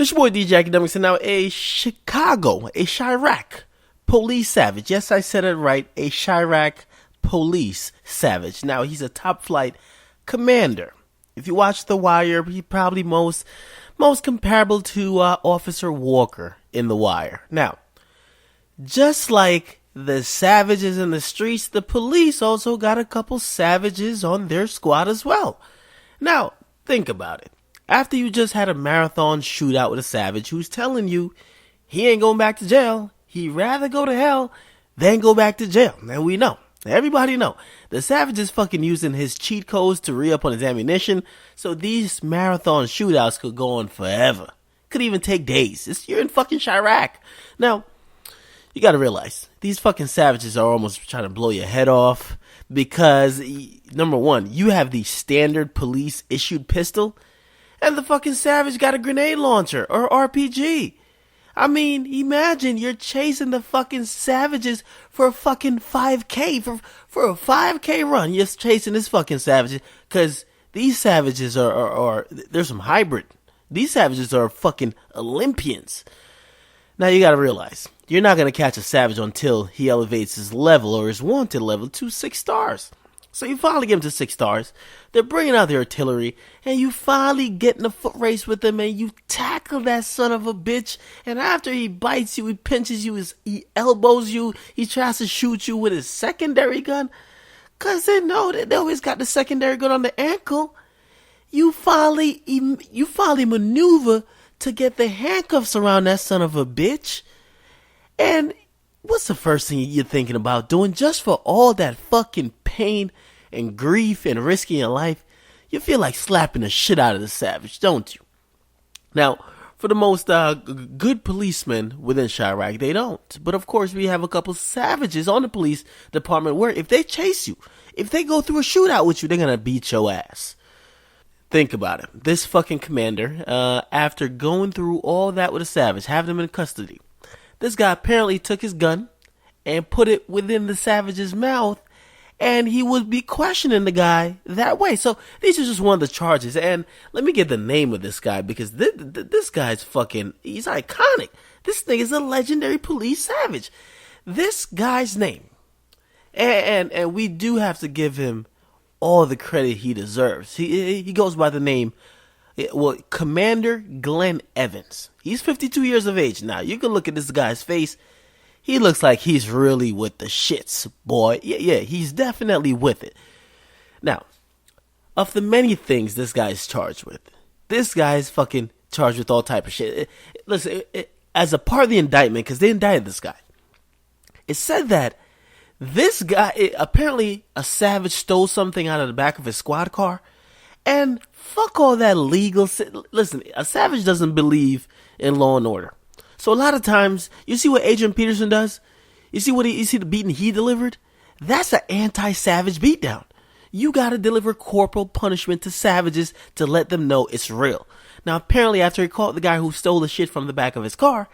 It's your boy DJ Akademiks, and now a Chiraq Police Savage. Yes, I said it right. A Chiraq Police Savage. Now, he's a top flight commander. If you watch The Wire, he's probably most comparable to Officer Walker in The Wire. Now, just like the savages in the streets, the police also got a couple savages on their squad as well. Now, think about it. After you just had a marathon shootout with a savage who's telling you he ain't going back to jail, he'd rather go to hell than go back to jail. And we know, everybody know, the savage is fucking using his cheat codes to re-up on his ammunition, so these marathon shootouts could go on forever. Could even take days. You're in fucking Chiraq. Now, you gotta realize, these fucking savages are almost trying to blow your head off because, number one, you have the standard police-issued pistol, and the fucking savage got a grenade launcher or RPG. I mean, imagine you're chasing the fucking savages for a fucking 5K, for a 5K run. You're chasing this fucking savages because these savages are there's some hybrid. These savages are fucking Olympians. Now you gotta realize, you're not gonna catch a savage until he elevates his level or his wanted level to 6 stars. So you finally get him to 6 stars, they're bringing out their artillery, and you finally get in a foot race with him, and you tackle that son of a bitch, and after he bites you, he pinches you, he elbows you, he tries to shoot you with his secondary gun, cause they know that they always got the secondary gun on the ankle. You finally maneuver to get the handcuffs around that son of a bitch, and what's the first thing you're thinking about doing just for all that fucking pain and grief and risking your life? You feel like slapping the shit out of the savage, don't you? Now, for the most good policemen within Chiraq, they don't. But of course, we have a couple savages on the police department where if they chase you, if they go through a shootout with you, they're gonna beat your ass. Think about it. This fucking commander, after going through all that with a savage, having him in custody, this guy apparently took his gun and put it within the savage's mouth, and he would be questioning the guy that way. So these are just one of the charges. And let me get the name of this guy, because this guy's fucking, he's iconic. This thing is a legendary police savage. This guy's name, and we do have to give him all the credit he deserves. He goes by the name, well, Commander Glenn Evans. He's 52 years of age. Now, you can look at this guy's face. He looks like he's really with the shits, boy. Yeah, he's definitely with it. Now, of the many things this guy's charged with, this guy's fucking charged with all type of shit. Listen, as a part of the indictment, because they indicted this guy, it said that this guy, apparently a savage stole something out of the back of his squad car, and fuck all that legal. Listen, a savage doesn't believe in law and order. So a lot of times, you see what Adrian Peterson does? You see the beating he delivered? That's an anti-savage beatdown. You gotta deliver corporal punishment to savages to let them know it's real. Now apparently after he caught the guy who stole the shit from the back of his car,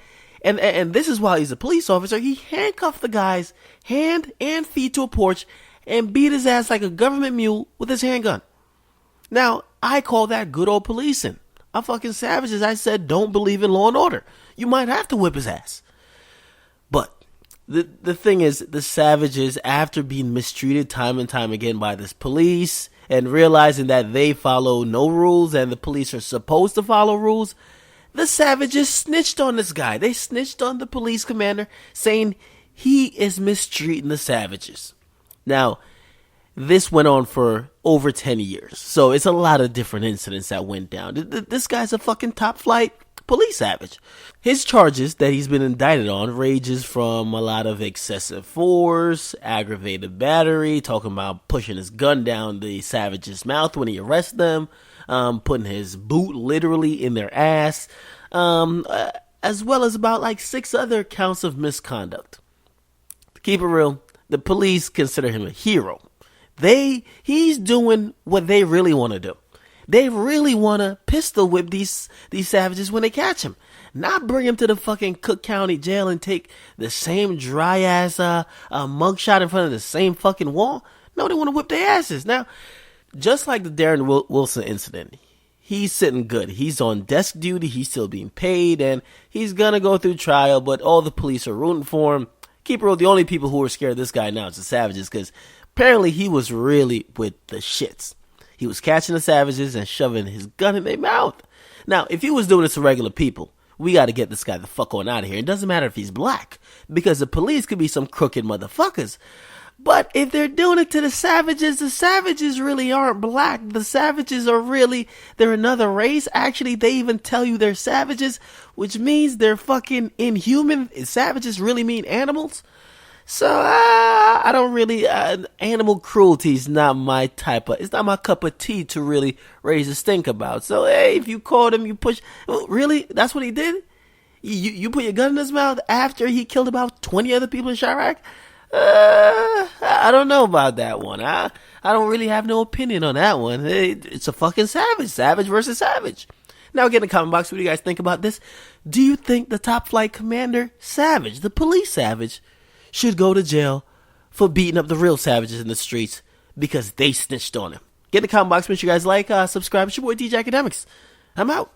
and this is while he's a police officer, he handcuffed the guy's hand and feet to a porch and beat his ass like a government mule with his handgun. Now, I call that good old policing. A fucking savage, as I said, don't believe in law and order. You might have to whip his ass. But the thing is, the savages, after being mistreated time and time again by this police and realizing that they follow no rules and the police are supposed to follow rules, the savages snitched on this guy. They snitched on the police commander, saying he is mistreating the savages. Now, this went on for over 10 years. So it's a lot of different incidents that went down. This guy's a fucking top flight police savage. His charges that he's been indicted on ranges from a lot of excessive force, aggravated battery, talking about pushing his gun down the savage's mouth when he arrests them, putting his boot literally in their ass, as well as about like 6 other counts of misconduct. To keep it real, the police consider him a hero. He's doing what they really want to do. They really want to pistol whip these savages when they catch him. Not bring him to the fucking Cook County jail and take the same dry ass mugshot in front of the same fucking wall. No, they want to whip their asses. Now, just like the Darren Wilson incident, he's sitting good. He's on desk duty. He's still being paid, and he's gonna go through trial. But all the police are rooting for him. Keep it real. The only people who are scared of this guy now is the Savages, because apparently he was really with the shits. He was catching the Savages and shoving his gun in their mouth. Now, if he was doing this to regular people, we got to get this guy the fuck on out of here. It doesn't matter if he's black, because the police could be some crooked motherfuckers. But if they're doing it to the Savages really aren't black. The Savages are really, they're another race. Actually, they even tell you they're Savages, which means they're fucking inhuman. Savages really mean animals. So, I don't really, animal cruelty is not my it's not my cup of tea to really raise a stink about. So, hey, if you caught him, you push, really? That's what he did? You put your gun in his mouth after he killed about 20 other people in Chiraq? I don't know about that one. I don't really have no opinion on that one. It's a fucking savage versus savage. Now get in the comment box, what do you guys think about this? Do you think the top flight commander, Savage, the police Savage, should go to jail for beating up the real savages in the streets because they snitched on him? Get in the comment box, make sure you guys like, subscribe. It's your boy DJ Akademiks. I'm out.